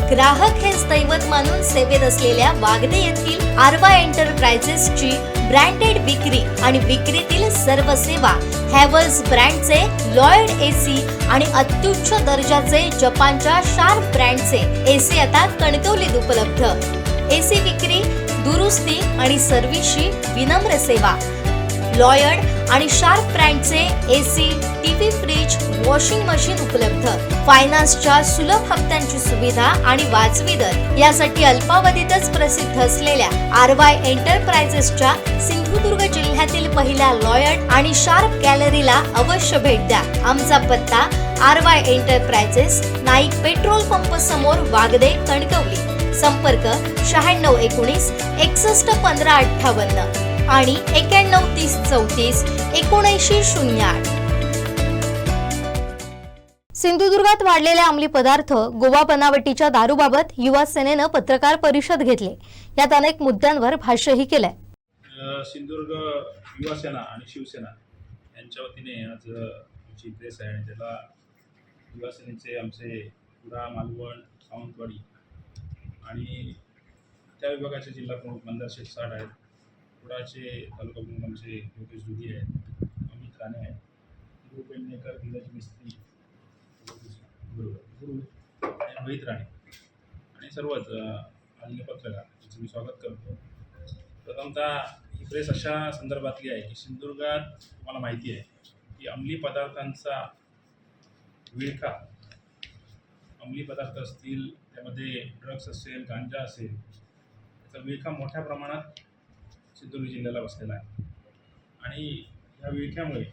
ग्राहक हेच दैवत मानून सेवेत असलेल्या वागदे येथील आरवा एंटरप्राइजेसची ब्रँडेड विक्री आणि विक्रीतील सर्व सेवा हॅव्हल्स ब्रँडचे लॉयड एसी आणि अत्युच्च दर्जाचे जपानच्या शार्प ब्रँडचे एसी आता कणकवलीत उपलब्ध। एसी विक्री, दुरुस्ती आणि सर्व्हिसची विनम्र सेवा। लॉयड आणि शार्प ब्रँडचे AC, TV, fridge, washing machine उपलब्ध। फायनान्सच्या सुलभ हप्त्यांची सुविधा आणि वाजवी दर यासाठी अल्पावधीतच प्रसिद्ध असलेल्या आरवाय एंटरप्राइजेसच्या सिंधुदुर्ग जिल्ह्यातील पहिल्या लॉयड आणि शार्प गॅलरीला अवश्य भेट द्या। आमचा पत्ता आरवाय एंटरप्राइजेस, नाईक पेट्रोल पंप समोर, वागदे, कणकवली। संपर्क 9619 61 15 58 आणि 91 30 34 79 08। सिंधुदुर्गात वाढलेल्या अंमली पदार्थ, गोवा बनावटीच्या दारूबाबत युवा सेनेनं पत्रकार परिषद घेतली। यात अनेक मुद्द्यांवर भाष्यही केलंय। सिंधुदुर्ग युवा सेना आणि शिवसेना यांच्या वतीने आज आमची प्रेस आहे आणि त्याला युवा सेनेचे आमचे कुडा, मालवण, सावंतवाडी आणि त्या विभागाचे जिल्हा प्रमुख मंदार शेख साठ आहेत। कुडाचे तालुका प्रमुख आमचे योगेश दुधी आहेत, अमित राणे आहेत, गुरु पेडणेकर, धीरज मिस्त्री, गुरु आणि रोहित राणे आणि सर्वच आलेले पत्रकार यांचं मी स्वागत करतो। प्रथमतः ही प्रेस अशा संदर्भातली आहे की सिंधुदुर्गात तुम्हाला माहिती आहे की अंमली पदार्थांचा विळखा, अंमली पदार्थ असतील, त्यामध्ये ड्रग्स असेल, गांजा असेल, त्याचा विळखा मोठ्या प्रमाणात सिंधुदुर्ग जिल्ह्याला बसलेला आहे। आणि ह्या विळख्यामुळे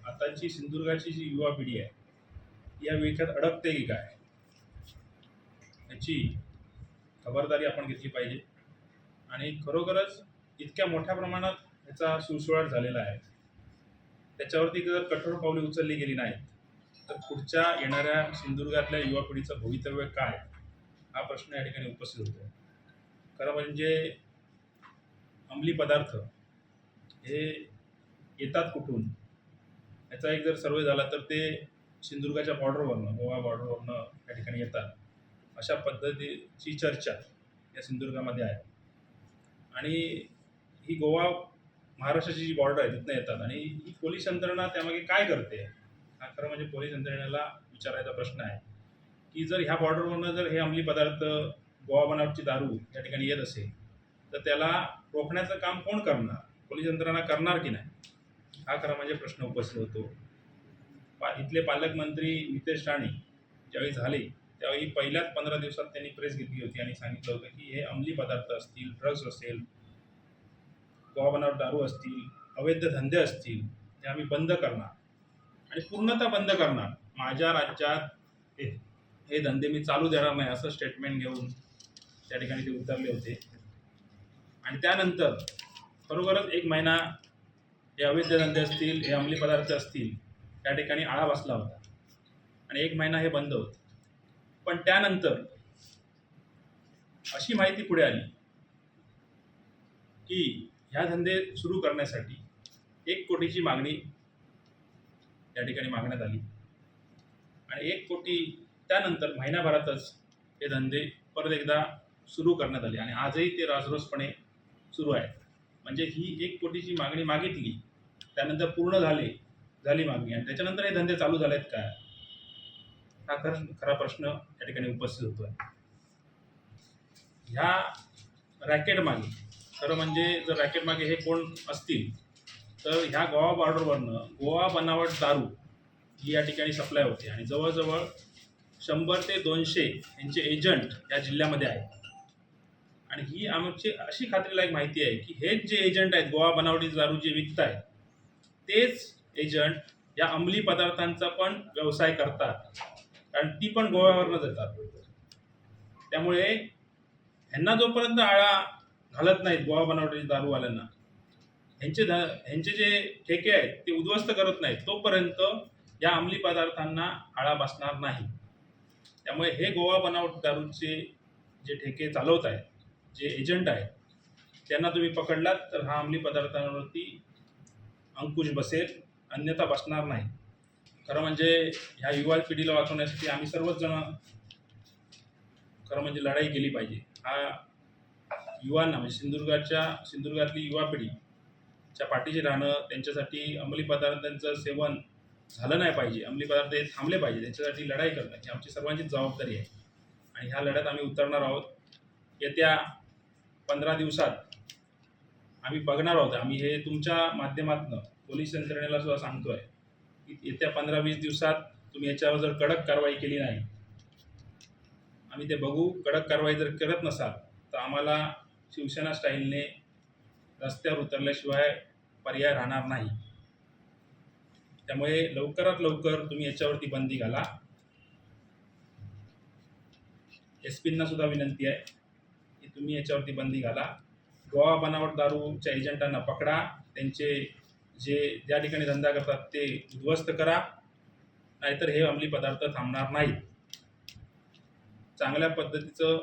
आताची सिंधुदुर्गाची जी युवा पिढी आहे या विळख्यात अडकते की काय, याची खबरदारी आपण घेतली पाहिजे। आणि खरोखरच इतक्या मोठ्या प्रमाणात याचा सुळसुळाट झालेला आहे, त्याच्यावरती जर कठोर पावले उचलली गेली नाहीत तर पुढच्या येणाऱ्या सिंधुदुर्गातल्या युवा पिढीचं भवितव्य काय, हा प्रश्न या ठिकाणी उपस्थित होतो। खरं म्हणजे अंमली पदार्थ हे येतात कुठून, याचा एक जर सर्वे झाला तर ते सिंधुदुर्गाच्या बॉर्डरवरनं, गोवा बॉर्डरवरनं या ठिकाणी येतात, अशा पद्धतीची चर्चा या सिंधुदुर्गामध्ये आहे। आणि ही गोवा महाराष्ट्राची जी बॉर्डर आहे तिथनं येतात आणि ही पोलीस यंत्रणा त्यामागे काय करते, हा खरं म्हणजे पोलीस यंत्रणेला विचारायचा प्रश्न आहे की जर ह्या बॉर्डरवरनं जर हे अंमली पदार्थ, गोवा बनावटची दारू या ठिकाणी येत असेल तर त्याला रोखण्याचं काम कोण करणार, पोलीस यंत्रणा करणार की नाही, हा खरा म्हणजे प्रश्न उपस्थित होतो। इथले पालकमंत्री नितेश राणे ज्यावेळी झाले त्यावेळी पहिल्याच 15 दिवसात त्यांनी प्रेस घेतली होती आणि सांगितलं होतं की हे अंमली पदार्थ असतील, ड्रग्स असेल, गोवा बनावट दारू असतील, अवैध धंदे असतील, ते आम्ही बंद करणार आणि पूर्णतः बंद करणार। माझ्या राज्यात हे धंदे मी चालू देणार नाही असं स्टेटमेंट घेऊन त्या ठिकाणी ते उतरले होते। आणि त्यानंतर खरोखरच 1 महिना हे अवैध धंदे असतील, हे अंमली पदार्थ असतील, त्या ठिकाणी आळा बसला होता आणि 1 महिना हे बंद होते। पण त्यानंतर अशी माहिती पुढे आली की ह्या धंदे सुरू करण्यासाठी 1 कोटीची मागणी या ठिकाणी मागण्यात आली आणि 1 कोटी त्यानंतर महिनाभरातच हे धंदे परत एकदा सुरू करण्यात आले आणि आजही ते राजरोसपणे सुरू आहे। म्हणजे ही 1 कोटीची मागणी मागितली, त्यानंतर पूर्ण झाली मागणी आणि त्याच्यानंतर हे धंदे चालू झालेत काय, हा खरा प्रश्न या ठिकाणी उपस्थित होतो आहे। ह्या रॅकेट मागे खरं म्हणजे जर रॅकेट मागे हे कोण असतील तर ह्या गोवा बॉर्डरवरनं गोवा बनावट दारू ही या ठिकाणी सप्लाय होते आणि जवळजवळ 100 ते 200 यांचे एजंट या जिल्ह्यामध्ये आहेत। आणि ही आमची अशी खात्रीलायक माहिती आहे की हेच जे एजंट आहेत गोवा बनावटी दारू जे विकत आहेत तेच एजंट या अंमली पदार्थांचा पण व्यवसाय करतात, कारण ती पण गोव्यावरनंच येतात। त्यामुळे ह्यांना जोपर्यंत आळा घालत नाहीत गोवा बनावटी दारूवाल्यांना, ह्यांचे जे ठेके आहेत ते उद्ध्वस्त करत नाहीत, तोपर्यंत या अंमली पदार्थांना आळा बसणार नाही। त्यामुळे हे गोवा बनावट दारूचे जे ठेके चालवत आहेत, जे एजंट आहेत, त्यांना तुम्ही पकडलात तर हा अंमली पदार्थांवरती अंकुश बसेल, अन्यथा बसणार नाही। खरं म्हणजे ह्या युवा पिढीला वाचवण्यासाठी आम्ही सर्वच जण खरं म्हणजे लढाई केली पाहिजे. हा युवांना म्हणजे सिंधुदुर्गातली युवा पिढीच्या पाठीशी राहणं, त्यांच्यासाठी अंमली पदार्थांचं सेवन झालं नाही पाहिजे, अंमली पदार्थ हे थांबले पाहिजे, त्यांच्यासाठी लढाई करणं ही आमची सर्वांचीच जबाबदारी आहे. आणि ह्या लढ्यात आम्ही उतरणार आहोत. येत्या 15 दिवसात आम्ही बघणार आहोत. आम्ही हे तुमच्या माध्यमातून पोलीस यंत्रणेला सुद्धा सांगतोय की येत्या 15-20 दिवसात तुम्ही याच्यावर जर कडक कारवाई केली नाही, आम्ही ते बघू. कडक कारवाई जर करत नसाल तर आम्हाला शिवसेना स्टाईलने रस्त्यावर उतरल्याशिवाय पर्याय राहणार नाही. त्यामुळे लवकरात लवकर तुम्ही याच्यावरती बंदी घाला. SP-ना सुद्धा विनंती आहे की तुम्ही याच्यावरती बंदी घाला. गोवा बनावट दारूच्या एजंटांना पकडा, त्यांचे ज्या ठिकाणी धंदा करतात ते उद्ध्वस्त करा, नाहीतर हे अंमली पदार्थ थांबणार नाहीत. चांगल्या पद्धतीचं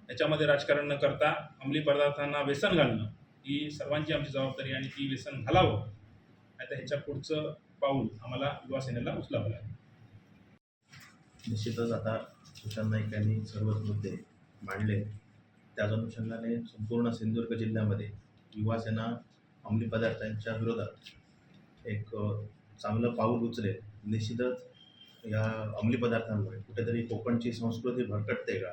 याच्यामध्ये राजकारण न करता अंमली पदार्थांना व्यसन घालणं ही सर्वांची आमची जबाबदारी आणि ती व्यसन घालावं, नाहीतर ह्याच्या पुढचं पाऊल आम्हाला युवा सेनेला उचलावं लागेल. निश्चितच आता सुशांत नाईक यांनी सर्वच मुद्दे मांडले. त्याच अनुषंगाने संपूर्ण सिंधुदुर्ग जिल्ह्यामध्ये युवा सेना अंमली पदार्थांच्या विरोधात एक चांगलं पाऊल उचलेल. निश्चितच या अंमली पदार्थांमुळे कुठेतरी कोकणची संस्कृती भरकटते का,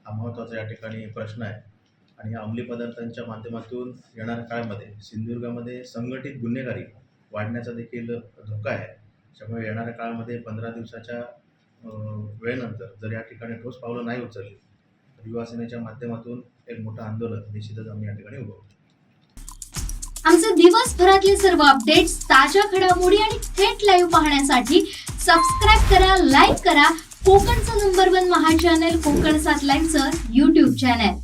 हा महत्त्वाचा या ठिकाणी प्रश्न आहे. आणि या अंमली पदार्थांच्या माध्यमातून येणाऱ्या काळामध्ये सिंधुदुर्गामध्ये संघटित गुन्हेगारी वाढण्याचा देखील धोका आहे. त्यामुळे येणाऱ्या काळामध्ये 15 दिवसाच्या वेळेनंतर जर या ठिकाणी ठोस पावलं नाही उचलली तर युवा सेनेच्या माध्यमातून एक मोठं आंदोलन निश्चितच आम्ही या ठिकाणी उभं. आमचे दिवसभरातले सर्व अपडेट्स, ताज्या घडामोडी आणि थेट लाईव्ह पाहण्यासाठी सबस्क्राईब करा, लाईक करा कोकणचं नंबर 1 महा चॅनल कोकण 7 लाईनचं YouTube चॅनल.